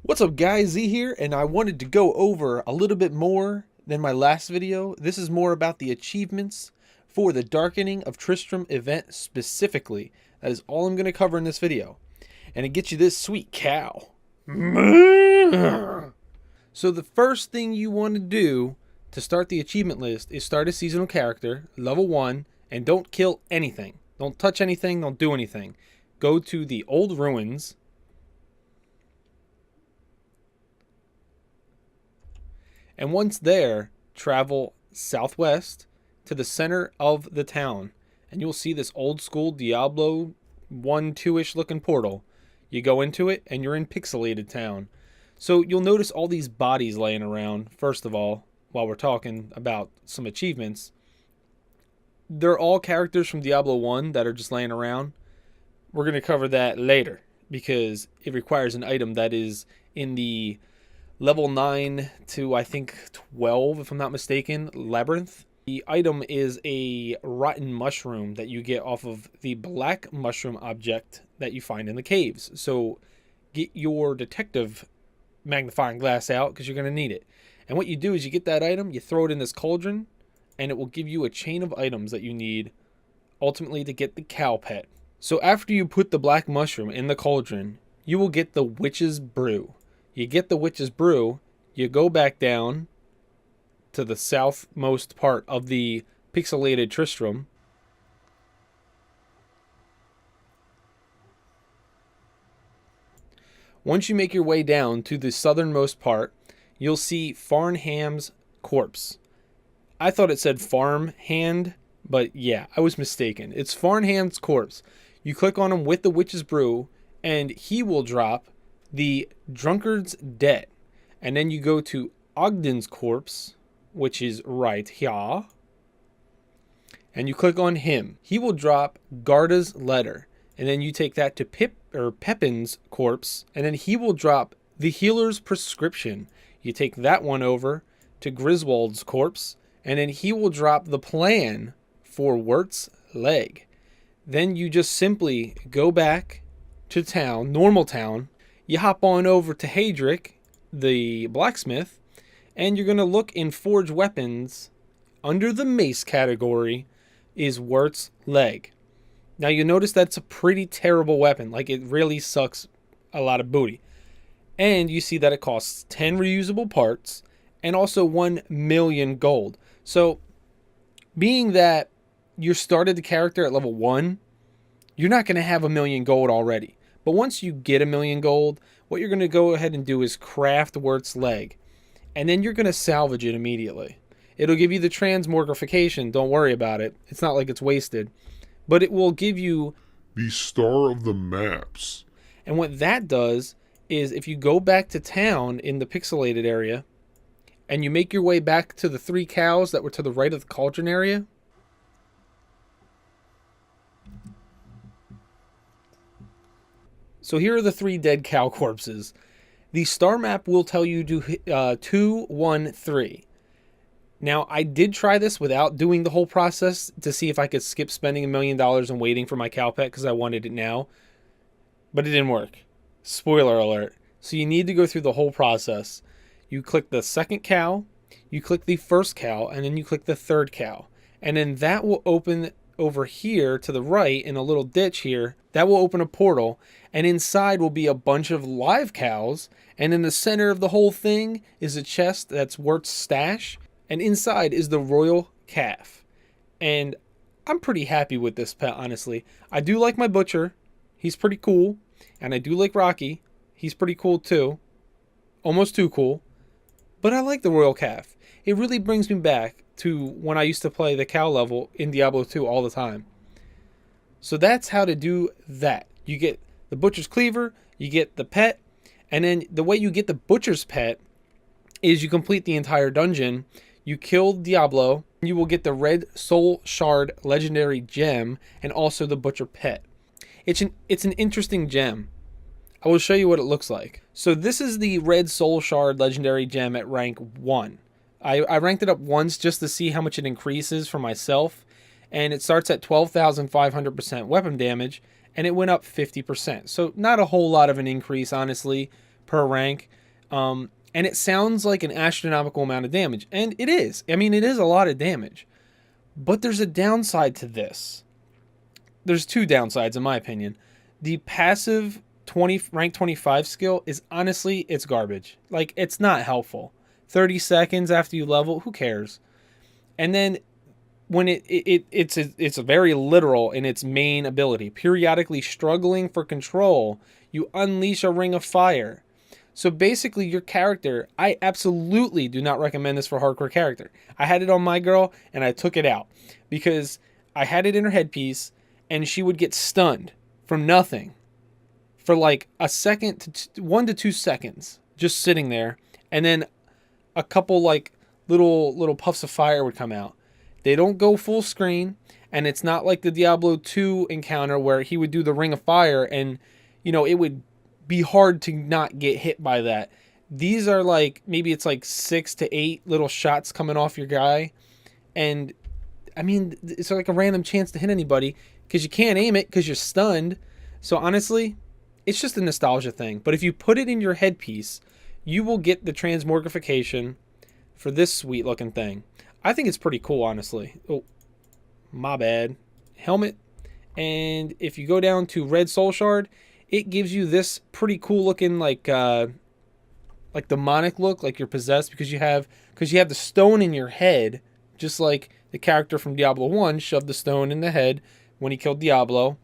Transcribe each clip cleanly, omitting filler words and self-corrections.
What's up guys, Z here, and I wanted to go over a little bit more than my last video. This is more about the achievements for the Darkening of Tristram event specifically. That is all I'm going to cover in this video. And it gets you this sweet cow. So the first thing you want to do to start the achievement list is start a seasonal character, level 1, and don't kill anything. Don't touch anything, don't do anything. Go to the old ruins. And once there, travel southwest to the center of the town. And you'll see this old school Diablo 1-2-ish looking portal. You go into it and you're in pixelated town. So you'll notice all these bodies laying around, first of all, while we're talking about some achievements. They're all characters from Diablo 1 that are just laying around. We're going to cover that later because it requires an item that is in the level 9 to I think 12, if I'm not mistaken, labyrinth. The item is a rotten mushroom that you get off of the black mushroom object that you find in the caves. So get your detective magnifying glass out because you're going to need it. And what you do is you get that item, you throw it in this cauldron, and it will give you a chain of items that you need ultimately to get the cow pet. So after you put the black mushroom in the cauldron, you will get the witch's brew. You get the witch's brew, you go back down to the southmost part of the pixelated Tristram. Once you make your way down to the southernmost part, you'll see Farnham's corpse. I thought it said farm hand, but yeah, I was mistaken. It's Farnham's corpse. You click on him with the witch's brew, and he will drop the drunkard's debt. And then you go to Ogden's corpse, which is right here, and you click on him. He will drop Garda's letter, and then you take that to Pepin's corpse, and then he will drop the healer's prescription. You take that one over to Griswold's corpse, and then he will drop the plan for Wirtz Leg. Then you just simply go back to town, normal town. You hop on over to Hadric, the blacksmith, and you're going to look in Forge Weapons. Under the mace category is Wirtz Leg. Now you notice that's a pretty terrible weapon. Like, it really sucks a lot of booty. And you see that it costs 10 reusable parts and also 1 million gold. So being that you started the character at level 1, you're not going to have 1 million gold already. But once you get 1 million gold, what you're going to go ahead and do is craft Wirtz Leg. And then you're going to salvage it immediately. It'll give you the transmogrification. Don't worry about it. It's not like it's wasted. But it will give you the star of the maps. And what that does is if you go back to town in the pixelated area and you make your way back to the 3 cows that were to the right of the cauldron area, so here are the 3 dead cow corpses. The star map will tell you to 2, 1, 3. Now, I did try this without doing the whole process to see if I could skip spending $1 million and waiting for my cow pet because I wanted it now. But it didn't work. Spoiler alert. So you need to go through the whole process. You click the second cow, you click the first cow, and then you click the third cow. And then that will open over here to the right in a little ditch here. That will open a portal, and inside will be a bunch of live cows, and in the center of the whole thing is a chest that's Wirtz stash, and inside is the royal calf. And I'm pretty happy with this pet, honestly. I do like my butcher. He's pretty cool. And I do like Rocky. He's pretty cool too. Almost too cool. But I like the royal calf. It really brings me back to when I used to play the cow level in Diablo 2 all the time. So that's how to do that. You get the butcher's cleaver, you get the pet, and then the way you get the butcher's pet is you complete the entire dungeon, you kill Diablo, you will get the red soul shard legendary gem and also the butcher pet. It's an interesting gem. I will show you what it looks like. So this is the red soul shard legendary gem at rank 1. I ranked it up once just to see how much it increases for myself, and it starts at 12,500% weapon damage, and it went up 50%. So not a whole lot of an increase, honestly, per rank, And it sounds like an astronomical amount of damage. And it is. I mean, it is a lot of damage. But there's a downside to this. There's two downsides, in my opinion. The passive rank 25 skill is honestly, it's garbage. Like, it's not helpful. 30 seconds after you level, who cares? And then when it's very literal in its main ability. Periodically struggling for control, you unleash a ring of fire. So basically your character, I absolutely do not recommend this for hardcore character. I had it on my girl and I took it out because I had it in her headpiece and she would get stunned from nothing for like a second to 1 to 2 seconds just sitting there, and then a couple like little puffs of fire would come out. They don't go full screen, and it's not like the Diablo 2 encounter where he would do the ring of fire and, you know, it would be hard to not get hit by that. These are like, maybe it's like 6 to 8 little shots coming off your guy, and I mean, it's like a random chance to hit anybody because you can't aim it because you're stunned. So honestly, it's just a nostalgia thing. But if you put it in your headpiece, you will get the transmogrification for this sweet looking thing. I think it's pretty cool, honestly. Oh, my bad. Helmet. And if you go down to Red Soul Shard, it gives you this pretty cool looking like demonic look, like you're possessed because you have the stone in your head, just like the character from Diablo 1 shoved the stone in the head when he killed Diablo,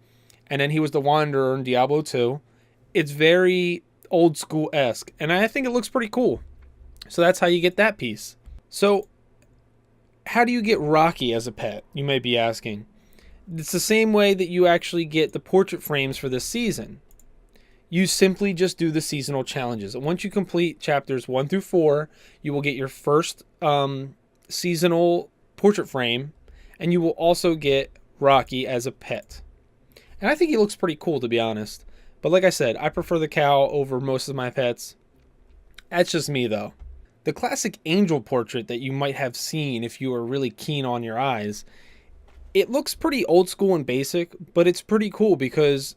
and then he was the Wanderer in Diablo 2. It's very old school-esque, and I think it looks pretty cool. So that's how you get that piece. So how do you get Rocky as a pet, you may be asking? It's the same way that you actually get the portrait frames for this season. You simply just do the seasonal challenges. And once you complete chapters 1 through 4, you will get your first seasonal portrait frame, and you will also get Rocky as a pet. And I think he looks pretty cool, to be honest. But like I said, I prefer the cow over most of my pets. That's just me, though. The classic angel portrait that you might have seen if you were really keen on your eyes, it looks pretty old school and basic, but it's pretty cool because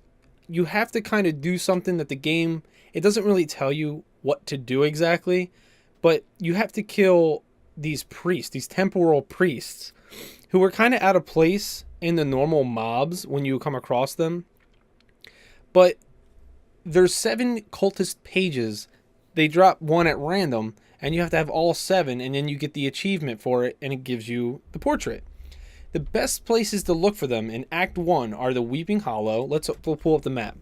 you have to kind of do something that the game, it doesn't really tell you what to do exactly, but you have to kill these priests, these temporal priests, who are kind of out of place in the normal mobs when you come across them. But there's 7 cultist pages. They drop one at random, and you have to have all 7, and then you get the achievement for it, and it gives you the portrait. The best places to look for them in Act 1 are the Weeping Hollow. We'll pull up the map.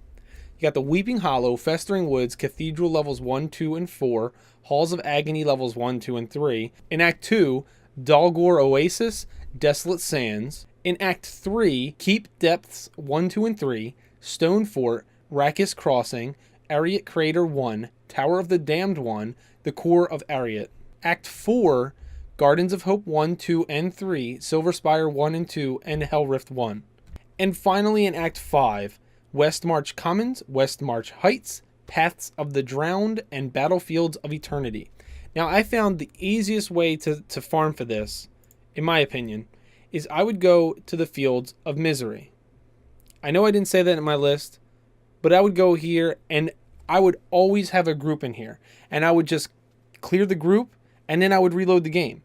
You got the Weeping Hollow, Festering Woods, Cathedral levels 1, 2, and 4, Halls of Agony levels 1, 2, and 3. In Act 2, Dalgor Oasis, Desolate Sands. In Act 3, Keep Depths 1, 2, and 3, Stone Fort, Rakis Crossing, Ariat Crater 1, Tower of the Damned 1, The Core of Ariat. Act 4, Gardens of Hope 1, 2, and 3, Silver Spire 1 and 2, and Hellrift 1. And finally in Act 5, Westmarch Commons, Westmarch Heights, Paths of the Drowned, and Battlefields of Eternity. Now I found the easiest way to farm for this, in my opinion, is I would go to the Fields of Misery. I know I didn't say that in my list, but I would go here and I would always have a group in here. And I would just clear the group and then I would reload the game.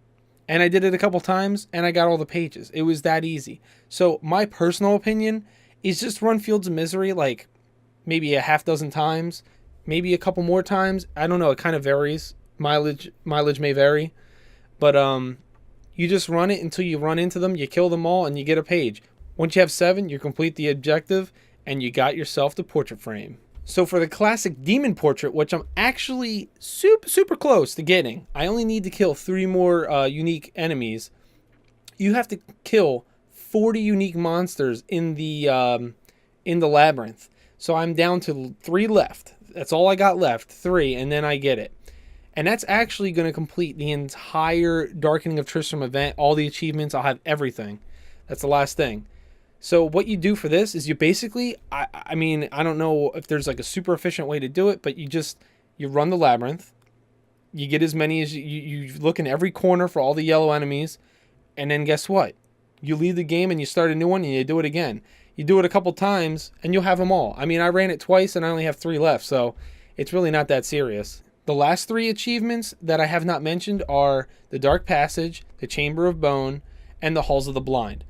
And I did it a couple times and I got all the pages. It was that easy. So my personal opinion is just run Fields of Misery like maybe a half dozen times, maybe a couple more times. I don't know. It kind of varies. Mileage may vary. But you just run it until you run into them, you kill them all, and you get a page. Once you have 7, you complete the objective, and you got yourself the portrait frame. So for the classic demon portrait, which I'm actually super close to getting, I only need to kill 3 more unique enemies. You have to kill 40 unique monsters in the labyrinth. So I'm down to 3 left. That's all I got left, 3, and then I get it. And that's actually going to complete the entire Darkening of Tristram event, all the achievements. I'll have everything. That's the last thing. So what you do for this is you basically, I mean, I don't know if there's like a super efficient way to do it, but you run the labyrinth. You get as many as you look in every corner for all the yellow enemies. And then guess what? You leave the game and you start a new one and you do it again. You do it a couple times and you'll have them all. I mean, I ran it twice and I only have 3 left. So it's really not that serious. The last 3 achievements that I have not mentioned are the Dark Passage, the Chamber of Bone, and the Halls of the Blind.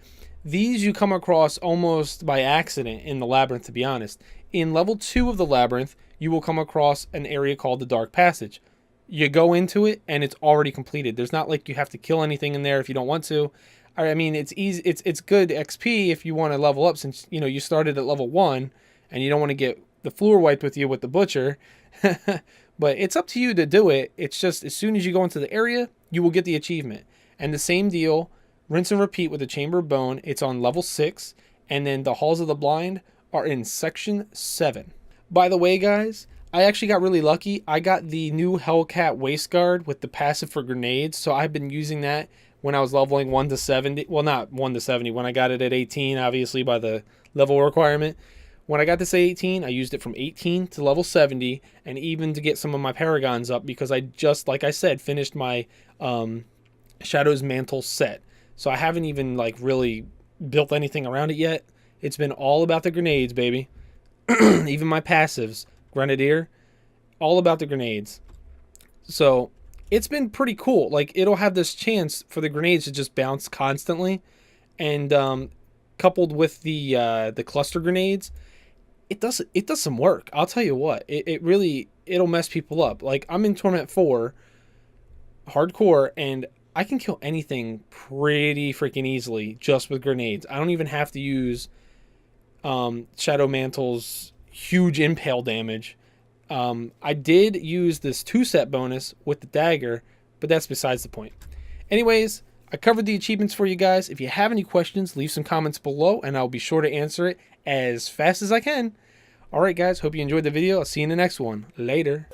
These you come across almost by accident in the labyrinth, to be honest. In level 2 of the labyrinth, you will come across an area called the Dark Passage. You go into it and it's already completed. There's not like you have to kill anything in there if you don't want to. I mean, it's easy. It's good XP if you want to level up, since you started at level 1 and you don't want to get the floor wiped with you with the butcher. But it's up to you to do it. It's just as soon as you go into the area, you will get the achievement. And the same deal, rinse and repeat with the Chamber of Bone. It's on level 6, and then the Halls of the Blind are in section 7. By the way, guys, I actually got really lucky. I got the new Hellcat waist guard with the passive for grenades, so I've been using that when I was leveling 1 to 70. Well, not 1 to 70. When I got it at 18, obviously by the level requirement. When I got this at 18, I used it from 18 to level 70, and even to get some of my paragons up, because I just, like I said, finished my Shadow's Mantle set. So I haven't even really built anything around it yet. It's been all about the grenades, baby. Even my passives, Grenadier, all about the grenades. So it's been pretty cool. It'll have this chance for the grenades to just bounce constantly, and coupled with the cluster grenades, it does some work. I'll tell you what, it'll mess people up. I'm in Torment 4 hardcore, and I can kill anything pretty freaking easily just with grenades. I don't even have to use Shadow Mantle's huge impale damage. I did use this 2-set bonus with the dagger, but that's besides the point. Anyways, I covered the achievements for you guys. If you have any questions, leave some comments below, and I'll be sure to answer it as fast as I can. Alright guys, hope you enjoyed the video. I'll see you in the next one. Later.